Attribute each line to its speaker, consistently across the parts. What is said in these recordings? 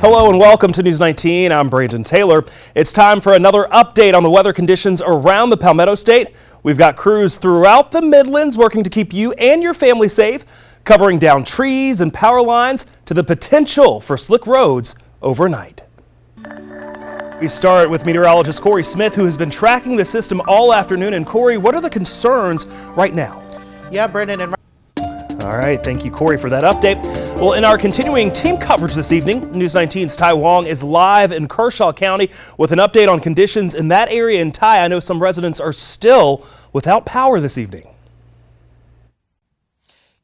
Speaker 1: Hello and welcome to News 19. I'm Brandon Taylor. It's time for another update on the weather conditions around the Palmetto State. We've got crews throughout the Midlands working to keep you and your family safe, covering down trees and power lines to the potential for slick roads overnight. We start with meteorologist Corey Smith, who has been tracking the system all afternoon. And Corey, what are the concerns right now?
Speaker 2: Yeah, Brandon and
Speaker 1: all right, thank you, Corey, for that update. Well, in our continuing team coverage this evening, News 19's Ty Wong is live in Kershaw County with an update on conditions in that area. And Ty, I know some residents are still without power this evening.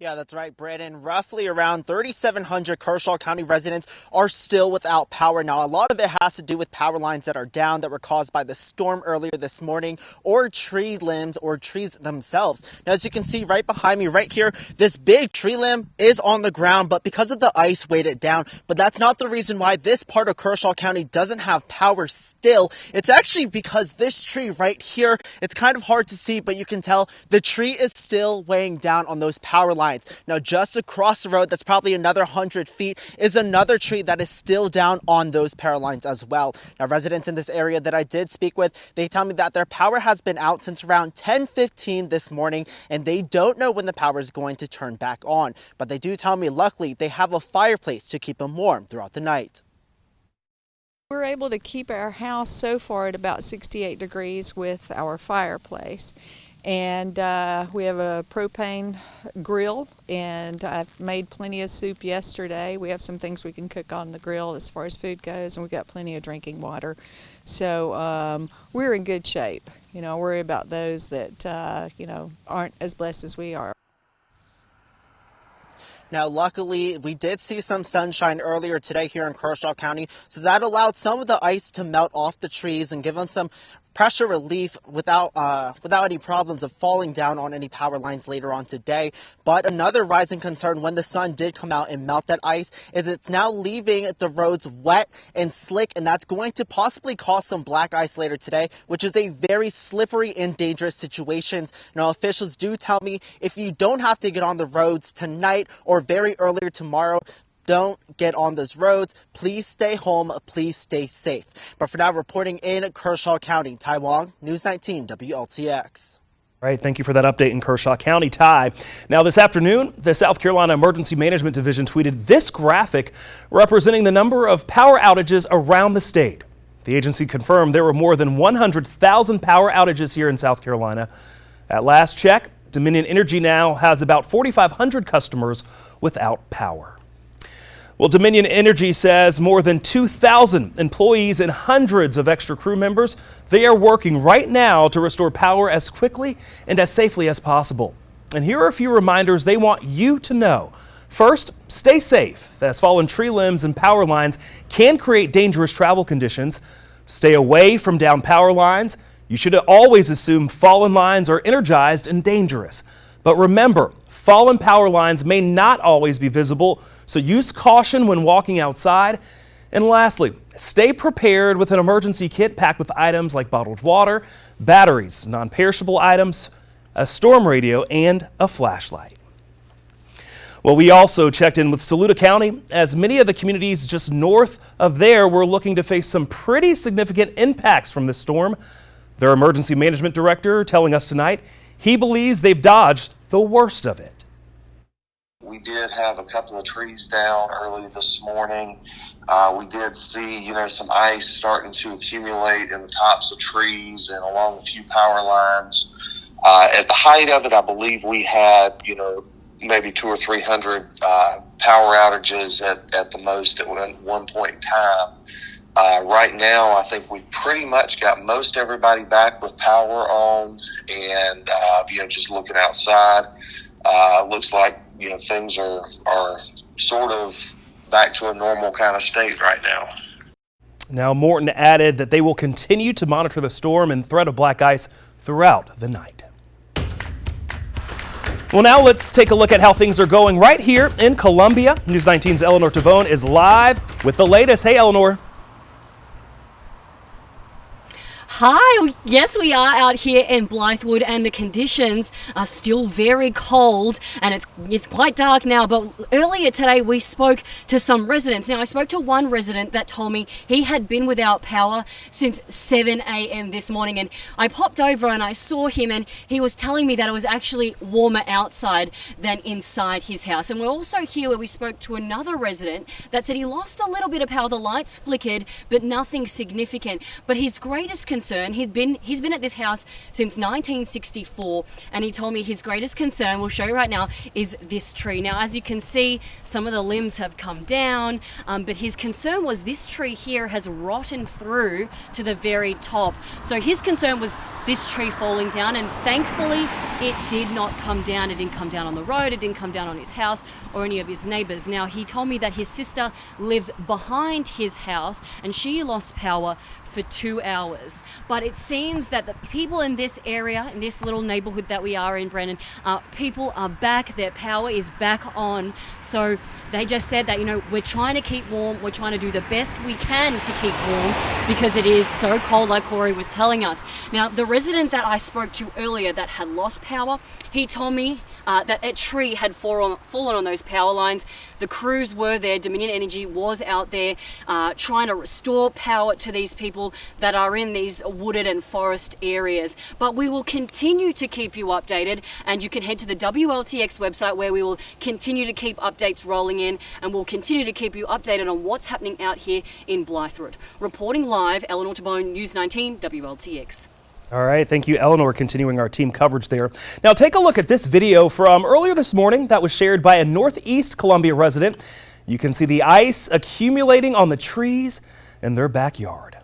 Speaker 2: Yeah, that's right, Brandon. Roughly around 3,700 Kershaw County residents are still without power. Now, a lot of it has to do with power lines that are down that were caused by the storm earlier this morning, or tree limbs or trees themselves. Now, as you can see right behind me right here, this big tree limb is on the ground, but because of the ice weighed it down. But that's not the reason why this part of Kershaw County doesn't have power still. It's actually because this tree right here, it's kind of hard to see, but you can tell the tree is still weighing down on those power lines. Now, just across the road, that's probably another 100 feet, is another tree that is still down on those power lines as well. Now, residents in this area that I did speak with, they tell me that their power has been out since around 10:15 this morning, and they don't know when the power is going to turn back on. But they do tell me, luckily, they have a fireplace to keep them warm throughout the night.
Speaker 3: We're able to keep our house so far at about 68 degrees with our fireplace. And we have a propane grill, and I've made plenty of soup yesterday. We have some things we can cook on the grill as far as food goes, and we've got plenty of drinking water. So we're in good shape. You know, worry about those that, you know, aren't as blessed as we are.
Speaker 2: Now, luckily, we did see some sunshine earlier today here in Kershaw County, so that allowed some of the ice to melt off the trees and give them some pressure relief without any problems of falling down on any power lines later on today. But another rising concern when the sun did come out and melt that ice is it's now leaving the roads wet and slick, and that's going to possibly cause some black ice later today, which is a very slippery and dangerous situation. Now, officials do tell me if you don't have to get on the roads tonight or very early tomorrow, don't get on those roads. Please stay home. Please stay safe. But for now, reporting in Kershaw County, Ty Wong, News 19 WLTX.
Speaker 1: All right, thank you for that update in Kershaw County, Ty. Now, this afternoon, the South Carolina Emergency Management Division tweeted this graphic representing the number of power outages around the state. The agency confirmed there were more than 100,000 power outages here in South Carolina. At last check, Dominion Energy now has about 4,500 customers without power. Well, Dominion Energy says more than 2,000 employees and hundreds of extra crew members, they are working right now to restore power as quickly and as safely as possible. And here are a few reminders they want you to know. First, stay safe, as fallen tree limbs and power lines can create dangerous travel conditions. Stay away from down power lines. You should always assume fallen lines are energized and dangerous. But remember, fallen power lines may not always be visible, so use caution when walking outside. And lastly, stay prepared with an emergency kit packed with items like bottled water, batteries, non-perishable items, a storm radio, and a flashlight. Well, we also checked in with Saluda County, as many of the communities just north of there were looking to face some pretty significant impacts from this storm. Their emergency management director telling us tonight he believes they've dodged the worst of it.
Speaker 4: We did have a couple of trees down early this morning. We did see, some ice starting to accumulate in the tops of trees and along a few power lines. At the height of it, I believe we had, maybe 200 or 300 power outages at the most at one point in time. Right now, I think we've pretty much got most everybody back with power on, and just looking outside, looks like things are sort of back to a normal kind of state right now.
Speaker 1: Now, Morton added that they will continue to monitor the storm and threat of black ice throughout the night. Well, now let's take a look at how things are going right here in Columbia. News 19's Eleanor Tavone is live with the latest. Hey, Eleanor.
Speaker 5: Hi, yes we are out here in Blythewood and the conditions are still very cold and it's quite dark now, but earlier today we spoke to some residents. Now I spoke to one resident that told me he had been without power since 7 a.m. this morning, and I popped over and I saw him and he was telling me that it was actually warmer outside than inside his house. And we're also here where we spoke to another resident that said he lost a little bit of power, the lights flickered but nothing significant. But his greatest concern, he's been at this house since 1964, and he told me his greatest concern, we'll show you right now, is this tree. Now as you can see, some of the limbs have come down, but his concern was this tree here has rotten through to the very top. So his concern was this tree falling down, and thankfully it did not come down. It didn't come down on the road, it didn't come down on his house or any of his neighbors. Now he told me that his sister lives behind his house and she lost power for 2 hours. But it seems that the people in this area, in this little neighborhood that we are in, Brennan, people are back, their power is back on. So they just said that, you know, we're trying to keep warm, we're trying to do the best we can to keep warm because it is so cold, like Corey was telling us. Now, the resident that I spoke to earlier that had lost power, he told me that a tree had fallen on those power lines. The crews were there, Dominion Energy was out there trying to restore power to these people that are in these wooded and forest areas. But we will continue to keep you updated, and you can head to the WLTX website where we will continue to keep updates rolling in, and we'll continue to keep you updated on what's happening out here in Blythewood. Reporting live, Eleanor Tabone, News 19 WLTX.
Speaker 1: All right, thank you, Eleanor, continuing our team coverage there. Now take a look at this video from earlier this morning that was shared by a Northeast Columbia resident. You can see the ice accumulating on the trees in their backyard.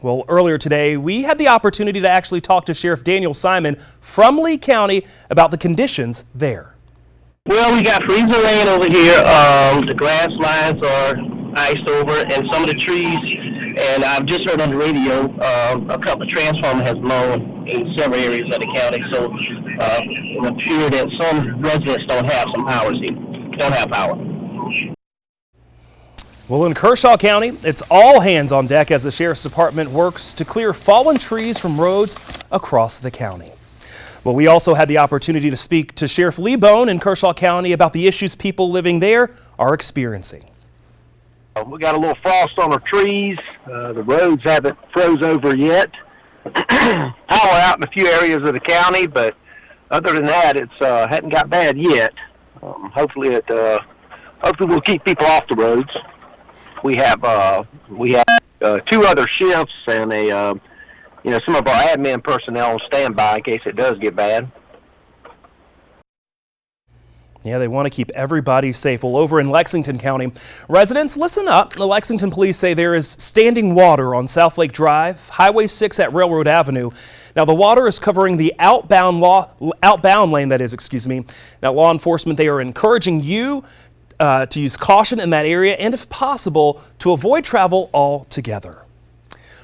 Speaker 1: Well, earlier today, we had the opportunity to actually talk to Sheriff Daniel Simon from Lee County about the conditions there.
Speaker 6: Well, we got freezing rain over here. The grass lines are iced over, and some of the trees, and I've just heard on the radio, a couple of transformers has blown in several areas of the county, so it appears that some residents don't have some powers here, don't have power.
Speaker 1: Well, in Kershaw County, it's all hands on deck as the Sheriff's Department works to clear fallen trees from roads across the county. Well, we also had the opportunity to speak to Sheriff Lee Bone in Kershaw County about the issues people living there are experiencing.
Speaker 7: We got a little frost on our trees. The roads haven't froze over yet. Power out in a few areas of the county, but other than that, it's hadn't got bad yet. Hopefully we'll keep people off the roads. We have 2 other shifts and some of our admin personnel on standby in case it does get bad.
Speaker 1: Yeah, they want to keep everybody safe. Well, over in Lexington County, residents, listen up. The Lexington police say there is standing water on South Lake Drive, Highway 6 at Railroad Avenue. Now, the water is covering the outbound lane, Now, law enforcement, they are encouraging you to use caution in that area and, if possible, to avoid travel altogether.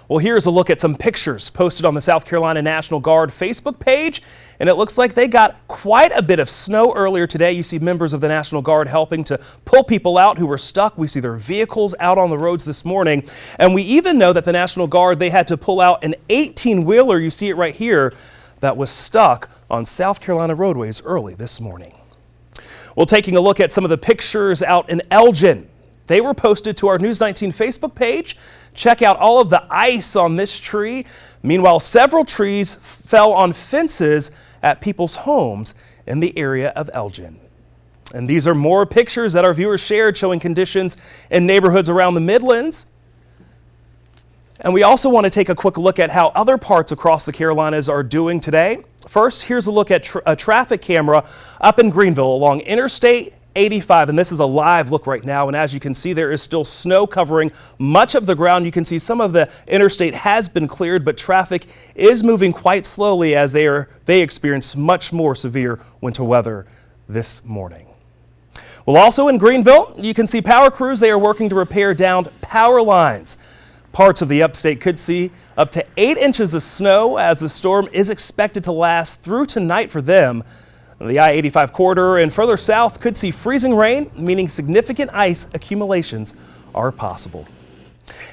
Speaker 1: Well, here's a look at some pictures posted on the South Carolina National Guard Facebook page, and it looks like they got quite a bit of snow earlier today. You see members of the National Guard helping to pull people out who were stuck. We see their vehicles out on the roads this morning, and we even know that the National Guard, they had to pull out an 18-wheeler, you see it right here, that was stuck on South Carolina roadways early this morning. Well, taking a look at some of the pictures out in Elgin. They were posted to our News 19 Facebook page. Check out all of the ice on this tree. Meanwhile, several trees fell on fences at people's homes in the area of Elgin. And these are more pictures that our viewers shared showing conditions in neighborhoods around the Midlands. And we also want to take a quick look at how other parts across the Carolinas are doing today. First, here's a look at a traffic camera up in Greenville along Interstate 85, and this is a live look right now, and as you can see, there is still snow covering much of the ground. You can see some of the interstate has been cleared, but traffic is moving quite slowly as they experience much more severe winter weather this morning. Well, also in Greenville, you can see power crews. They are working to repair downed power lines. Parts of the upstate could see up to 8 inches of snow as the storm is expected to last through tonight for them. The I-85 corridor and further south could see freezing rain, meaning significant ice accumulations are possible.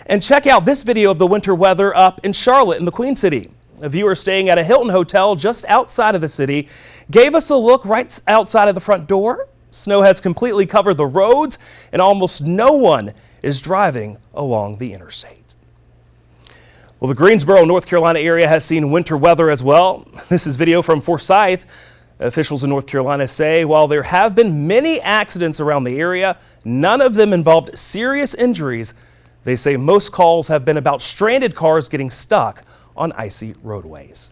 Speaker 1: And check out this video of the winter weather up in Charlotte in the Queen City. A viewer staying at a Hilton hotel just outside of the city gave us a look right outside of the front door. Snow has completely covered the roads and almost no one is driving along the interstate. Well, the Greensboro, North Carolina area has seen winter weather as well. This is video from Forsyth. Officials in North Carolina say while there have been many accidents around the area, none of them involved serious injuries. They say most calls have been about stranded cars getting stuck on icy roadways.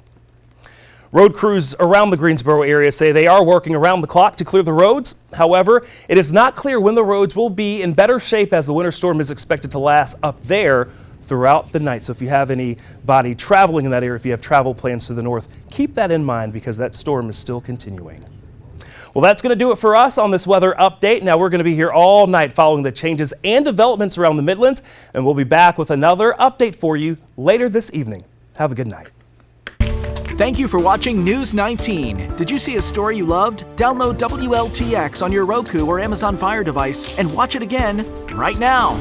Speaker 1: Road crews around the Greensboro area say they are working around the clock to clear the roads. However, it is not clear when the roads will be in better shape as the winter storm is expected to last up there throughout the night. So if you have anybody traveling in that area, if you have travel plans to the north, keep that in mind because that storm is still continuing. Well, that's going to do it for us on this weather update. Now we're going to be here all night following the changes and developments around the Midlands, and we'll be back with another update for you later this evening. Have a good night.
Speaker 8: Thank you for watching News 19. Did you see a story you loved? Download WLTX on your Roku or Amazon Fire device and watch it again right now.